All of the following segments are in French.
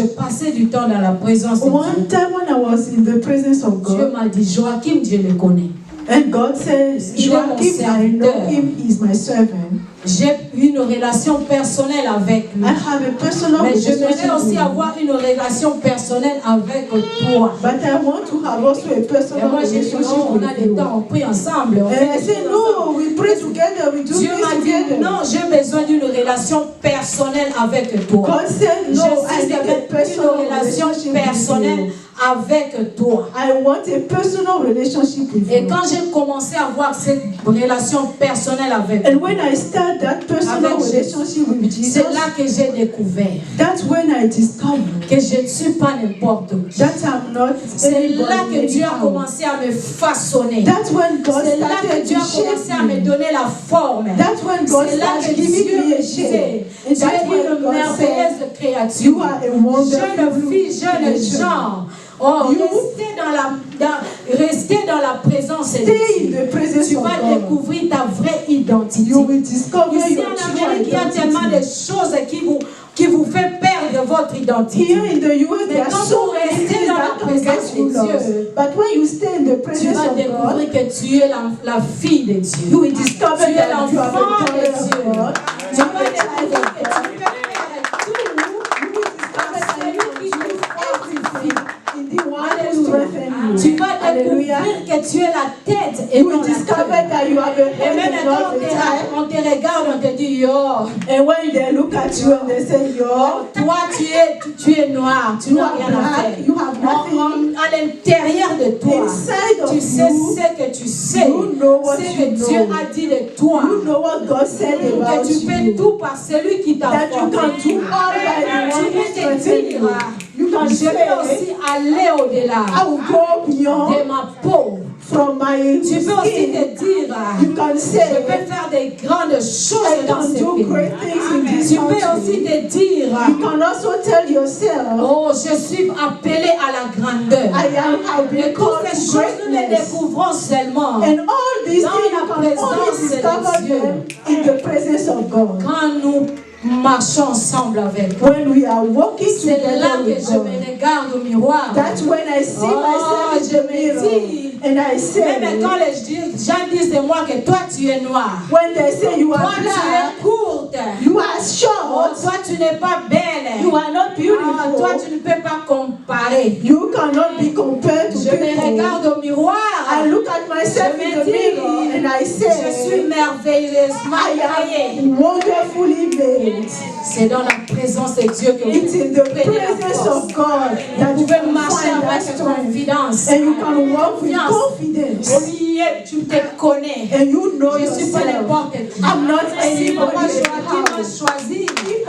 passais du temps dans la présence de One Dieu, time when I was in the presence of Dieu God, m'a dit, Joachim, Dieu le connaît. and God says, Il est mon Joachim, I know serviteur. him, he's my servant. J'ai une relation personnelle avec lui. I have a personal Mais relationship j'aimerais with aussi him. avoir une relation personnelle avec toi. But I want to have also a Et personal moi, j'ai dit, relationship non, on a with des you. temps, on prie ensemble. On And fait I des said, choses no, ensemble. we pray together, we do Dieu this m'a dit, together. non, j'ai besoin d'une relation personnelle avec toi. God said, no, I Je need a suis personal une relation relationship with personnelle you. avec toi. I want a personal relationship with Et you. quand j'ai commencé à avoir cette relation personnelle avec And toi, when I start that personal Avec relationship with Jesus, c'est là que j'ai découvert that's when I discovered que je ne suis pas n'importe qui. that I'm not C'est là anybody que Dieu a anyhow. commencé à me façonner. That's when God C'est là que started Dieu to a commencé à shape me me. donner la forme. That's when God C'est là que started Dieu giving me me a disait, shape. tu And that's es when une God said, merveilleuse you créature. are a wonderful Jeune fille, jeune creation. genre. Oh, You restez dans la présence de Stay in Dieu. the presence Tu of vas God. découvrir ta vraie identité. You will discover Ici your en true Amérique, il y a tellement de identity. choses qui vous fait perdre votre identité. Here in the US, there Mais are quand so vous many restez things dans that la can présence get you de lost. Dieu, But when you stay in the tu presence vas of God, découvrir que tu es la fille de Dieu. you will discover Tu es that you are l'enfant the de daughter of Dieu. God. Tu You vas are the child découvrir of que tu God. peux faire tout. You will discover that you can do everything in the one who Alléluia. strengthens Tu you. vas Hallelujah. découvrir que tu es la tête et You non will la discover queue. that you are the Et head même and quand not the tail. on te regarde, on te dit, yo, And when they look at you and they say, yo, toi tu es noir, tu you n'as are rien à black, faire. you have nothing. À l'intérieur de toi, Inside of tu sais you, ce que tu sais, you know what ce you que Dieu know. a dit de toi, You know what God said about que tu peux you. tout par celui qui t'a That you formé. can do all by the one Tu who peux te strengthens dire, you. You can je say, peux aussi aller au-delà I will go de beyond ma peau. from my Tu peux aussi skin. te dire, You can je say, peux faire des grandes choses I dans can ce do pays. great things in this Tu peux aussi country. te dire, You can also tell yourself, oh, je suis appelé à la grandeur. have Et been toutes called ces to choses, nous les greatness. découvrons seulement And all these dans things, la you can présence only de discover Dieu. them in the presence of God. quand nous marchons ensemble avec lui. When we are walking C'est là together que with je God. me regarde au miroir. That's when I see myself in je the me mirror. dis, And I say, même quand les gens disent de moi que toi tu es noir, when they say you toi are tu black, es courte, you are oh, short, toi tu n'es pas belle, you are not beautiful, toi tu ne peux pas comparer. you cannot be compared to Je me people. regarde au miroir, I look at myself je in me the mirror dis, and I je suis say, merveilleusement I créée. am wonderfully made. C'est dans la présence de Dieu que It's in the vous prenez la presence force. of God that Vous you pouvez can marcher find that avec strength. confidence. And you can walk with Confiance. confidence. Oui, tu te connais. And you know Je ne suis pas yourself. n'importe qui. I'm not Si papa anybody Joachim m'a else. choisi. Alléluia.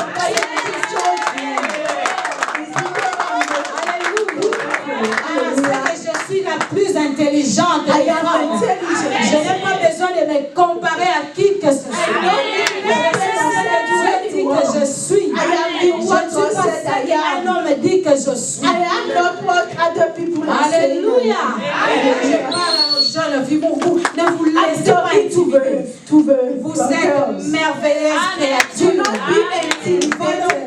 Parce que je suis la plus intelligente des I am femmes. intelligent. Je n'ai pas besoin de me comparer à qui que ce soit. Je suis ce que Dieu dit que je suis. Je ne suis pas ce qu'un homme dit que je suis. I am not what other people are saying. Alléluia. Je parle aux jeunes filles. Ne vous I'm laissez pas talking intimider. to the Vous girls. êtes merveilleuses Do créatures. not be intimidated.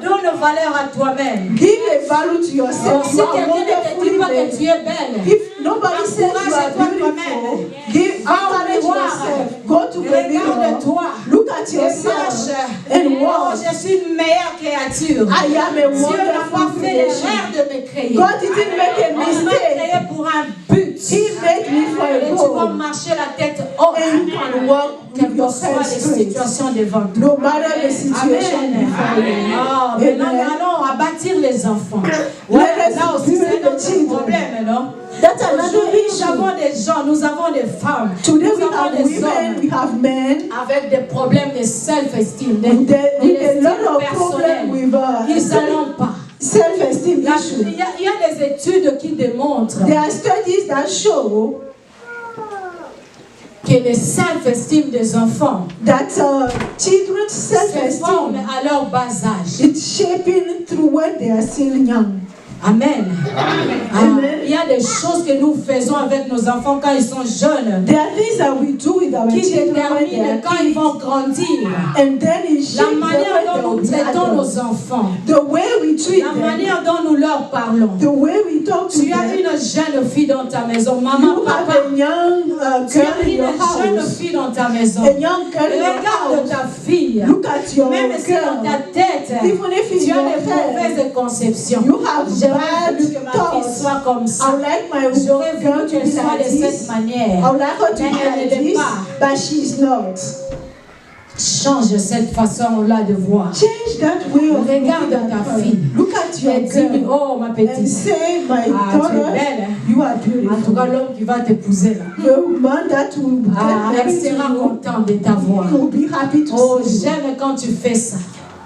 Donne valeur à toi-même. Give a value to yourself. Si You are quelqu'un ne te dit wonderfully pas que made. tu es belle, If nobody says you are encourage-toi beautiful, toi-même. give Va au encourage miroir. yourself. Go to the mirror. Regarde-toi. Look at Et yourself marche. and Oh, walk. je suis une meilleure créature. I am a Dieu n'a pas wonderful fait creation. l'erreur de me créer. God didn't make a Il m'a mistake. créé pour un but. He made me for Et a tu vas goal. marcher la tête haute. And you can walk Quelles with que your soient head les straight. situations devant toi. No matter the situation Amen. before you. Ah, maintenant, Amen. allons à bâtir les enfants. Let us Là aussi, build c'est the notre children. problème, non? That's another Aujourd'hui, nous issue. avons des gens, nous avons des femmes, Today nous we avons have des women, hommes we have men. avec des problèmes de self-esteem, With a d'estime lot of personnelle. problems with Ils n'en ont pas. self-esteem Il y issues. a des études qui démontrent There are studies that show que le self-esteem des enfants that children's se forme self-esteem à leur bas âge. is shaping through when they are still young. Amen. Amen. Il y a des choses que nous faisons avec nos enfants quand ils sont jeunes There are things that we do with our qui children when they déterminent are quand ils kids, vont grandir. and then it La shapes them manière when dont they nous will be traitons adults. nos enfants. The way we treat treat la them, manière dont nous leur parlons. the way we talk to Tu as them. une jeune fille dans ta maison, maman, You have papa. a young Tu girl as in une your jeune house. fille dans ta maison. A young girl in your Regarde house. ta fille. Look at your Même si dans ta girl. tête, Even if in tu as your des head, mauvaises conceptions. you have J'aurais bad voulu que ma fille thoughts. soit comme ça. I would like my J'aurais girl voulu to qu'elle be soit like de cette this. manière. I would like her to Mais be elle ne like l'est this, pas. but she's not. Change cette façon-là de voir. Change that way of looking Regarde at ta her. fille. Look at your Et dis-lui, girl oh ma and petite. say, my Ah, tu es daughter, belle. Hein? you are En tout cas, beautiful. l'homme qui va t'épouser là. The man that will get Ah, elle married to sera you, contente de t'avoir. he will be happy to Oh, see you. j'aime quand tu fais ça.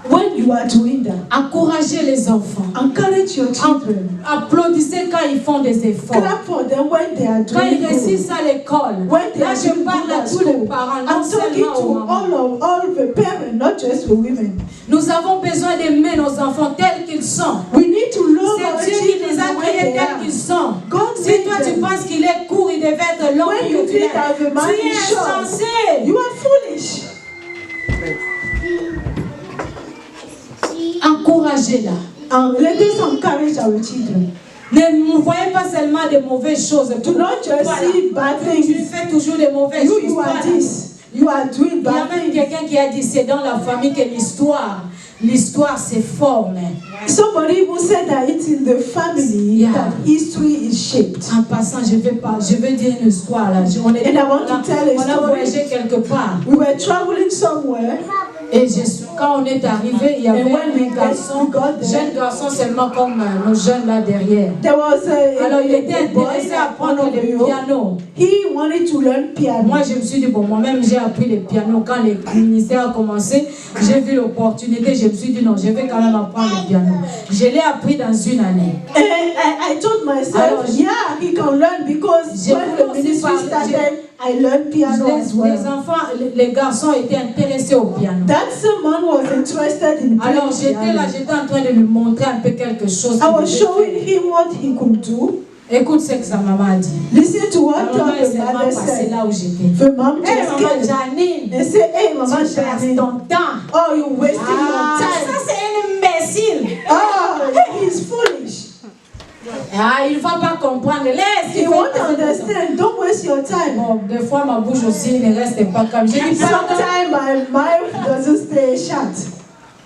When you are doing that, Encouragez les enfants. encourage your children. Applaudissez quand ils font des efforts. Clap for them when they are Quand doing ils good. réussissent à l'école. When they Là, are je doing parle good à at tous les school. parents, non I'm talking seulement aux to mamans. all the parents, not just the women. Nous avons besoin d'aimer nos enfants tels qu'ils sont. We need to love our C'est Dieu qui children les a the way créés they tels are. qu'ils sont. God Si made toi tu them. penses qu'il est court, il devait être long When que you tu think that the man es is short, insensé. you are foolish. Encouragez-la. Let us encourage our children. Ne voyez pas seulement des mauvaises choses. Do not just Voilà. see bad Tu things. fais toujours des mauvaises You choses. are Voilà. this. You are doing Il y a bad même things. quelqu'un qui a dit c'est dans la famille que l'histoire se forme. Somebody even said that it's in the family Yeah. that history is shaped. En passant, je veux dire une histoire là. On est And I want to tell a on a story. voyagé quelque part. We were traveling somewhere. Et quand on est arrivé, il y avait And when we un garçon, got there, jeune garçon seulement comme nos jeunes là derrière. There was Alors il était a boy intéressé à that apprendre le piano. He wanted to learn piano. Moi je me suis dit, bon, moi-même j'ai appris le piano. Quand le ministère a commencé, j'ai vu l'opportunité, je me suis dit, non, je vais quand même apprendre le piano. Je l'ai appris dans une année. And I told myself, Alors, yeah, he can learn because j'ai when voulu the aussi ministry parler- started, I learned piano as Les well. enfants, les garçons étaient intéressés au piano. That man was interested in Alors playing j'étais là, piano. j'étais en train de lui montrer un peu quelque chose. I was qu'il devait showing faire. him what he could do. Écoute ce que sa maman a dit. Listen to what La maman est the seulement mother passée said. là où j'étais. The mom Hey just maman came Janine, and said, hey, Mama tu perds Janine, ton temps. oh, you're wasting Ah, your time. ça c'est un imbécile. Oh, he's foolish. Ah, il ne va pas comprendre. Laisse. He il won't fait passer ton temps. understand. Don't waste your time. Bon, des fois ma bouche aussi ne reste pas comme. Je dis pardon. Sometimes my mouth doesn't stay shut.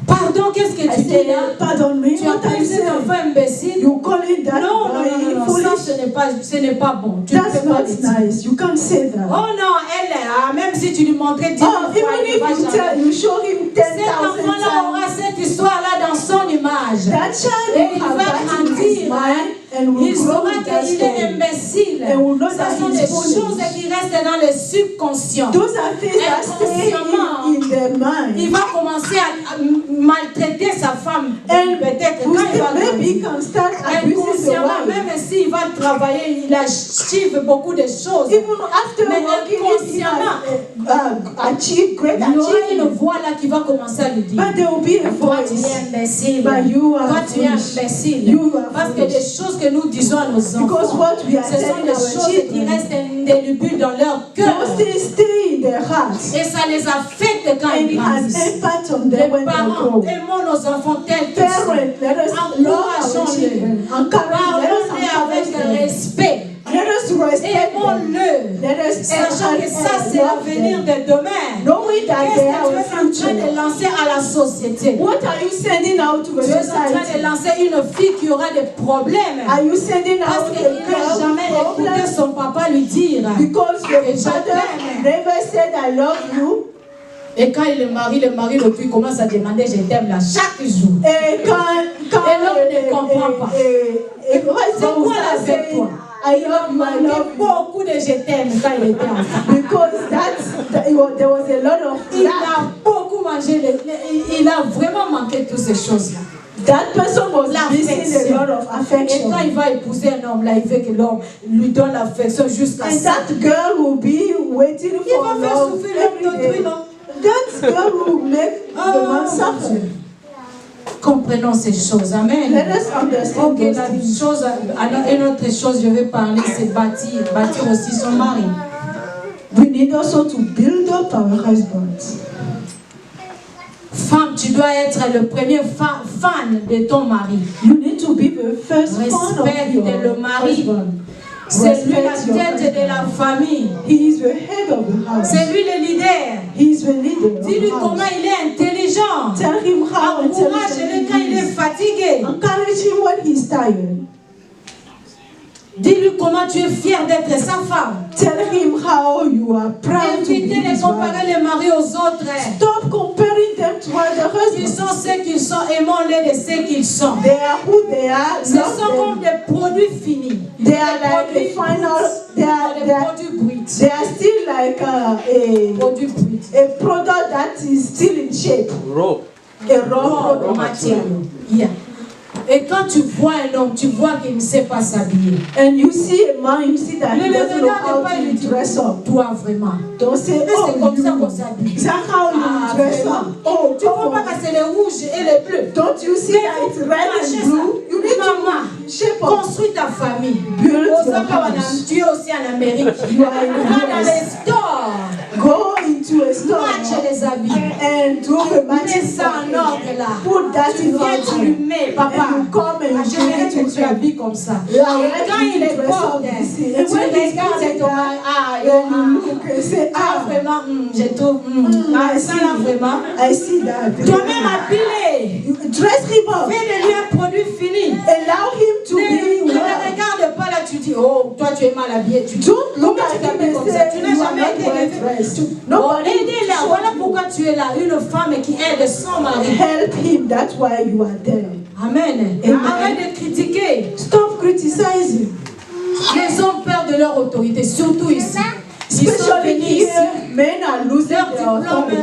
Pardon, qu'est-ce que I tu dis say, là? pardon me, Tu as what I appelé cet say. enfant imbécile? You calling that Non, non, non, boy non, ça foolish? ce n'est pas bon. Tu ne That's peux pas not le dire. nice. You can't say that. Oh non, elle, même si tu lui montrais 10 000 Oh, fois, even il ne va if you jamais. you show him Cet 10,000 enfant-là times, aura cette histoire-là dans son image. that child Et will il have va that in his grandir. mind and will Il grow saura with that qu'il est story. imbécile. And will know Ce that sont he's des foolish. choses qui restent dans le subconscient. Those are things that stay in their mind. Il va commencer à maltraiter sa femme. And Peut-être quand il va maybe he grandir. can start abusing the Inconsciemment, wife. même s'il va travailler, il achieve beaucoup de choses. Even after Mais working, he has achieved great Il y aura une achievements. voix là qui va commencer à lui dire. But there will be a Toi tu voice. es imbécile. But you are Toi tu es foolish. imbécile. You are Parce que foolish. les choses que nous disons à nos Because enfants, what we are ce sont telling des our choses qui children, restent indélébiles dans leur cœur. those things stay in their hearts. Et ça les affecte quand And ils it has grandissent. impact on Les them when they parents, grow. aimons nos enfants tels qu'ils sont. Parents, let us love our children. Parlons-les avec Encourage them. respect. Let us respect them. Aimons-le. Let us Sachant que ça, c'est love l'avenir them. de demain. Knowing that Qu'est-ce they que are tu our es en train future. de lancer à la société? What are you sending out to the Tu es en train de society? lancer une fille qui aura des problèmes. Are you sending Parce out qu'il a n'a girl jamais with écouté problems? son papa lui dire. Because Et your je father t'aime. never said I love you. Et quand il est marié, le mari le puis commence à demander je t'aime là chaque jour. Et quand Et l'homme ne comprend pas. C'est quoi là avec toi? I love you, I Il love you. beaucoup de je t'aime quand il était enfant. Because there was a lot of Il lack. a beaucoup mangé, il a vraiment manqué toutes ces choses-là. That person was missing L'affection. a lot of Et affection. quand il va épouser un homme là, il veut que l'homme lui donne l'affection jusqu'à And ça. that girl will be waiting Il for va faire love souffrir l'homme every day. d'autrui, non? That girl will make the man suffer. Comprenons ces choses. Amen. Let us understand Ok, those la things. chose, alors, une autre chose, je vais parler, c'est bâtir aussi son mari. We need also to build up our husbands. Femme, tu dois être le premier fan de ton mari. You need to be the first fan of Respecte your le mari. husband. C'est lui la Respect your tête de la famille. He is the head of the house. C'est lui le leader. He is the leader of Dis-lui the house. comment il est intelligent. Tell him how Encourage-le quand il est intelligent fatigué. he is. Encourage him when he's tired. Dis-lui comment tu es fier d'être sa femme. Tell him how you are proud to be Évitez de his comparer wife. les maris aux autres. Stop comparing them to other Ils husbands. sont ce qu'ils sont, aimons-les de ce qu'ils sont. They are who they are. Ce Love sont comme them. des produits finis. They are like the final. They Des are produits bruts. they are still like Produits bruts. a product that is still in shape. Raw. A raw Raw product. material. Yeah. Et quand tu vois un homme, tu vois qu'il ne sait pas s'habiller. And you see a man, you see that Ne he le doesn't know regarde how pas et lui to dis, dress up. toi vraiment. Don't say, Mais oh, c'est comme ça qu'on you. s'habille. Is that how you Ah, dress vraiment. up? Oh, Tu ne come vois pas on. que c'est le rouge et le bleu. Don't you see Mais that faut it's red marcher and ça. blue? You need Maman, to shape up. construis ta famille. Build your Osaka, house. tu es aussi en Amérique. You are in Va dans the les US. stores. Go into a store Match les habits. and do a Mets matching ça en ordre là. Put that Tu in viens, tu lui order. mets, papa. And you come and Ah, you j'aimerais give it que to tu habilles comme ça. Yeah, Et let quand him il est dress fort, up, tu you see. And when he's regardes putting ton that, mari. Ah, then you look and say, ah, ah, vraiment, je trouve. I Ça là, vraiment. I see that. Toi-même habillé. You dress him up. Fais de lui un produit fini. Allow him to Ne be well. regarde pas là, tu dis, oh, toi tu es mal habillé. Tu Don't look Comment at tu him t'habilles and comme ça? say, Tu n'as you are jamais not été well élevé. dressed. Bon, Nobody aidez-la. showed Voilà you. pourquoi tu es là. Une femme qui aide son mari. Help him. That's why you are there. Amen. Amen. Arrête de critiquer. Stop criticizing. Les hommes perdent leur autorité, surtout ici. Ils sont Especially venus ici. here, men are losing Leur their diplôme authority.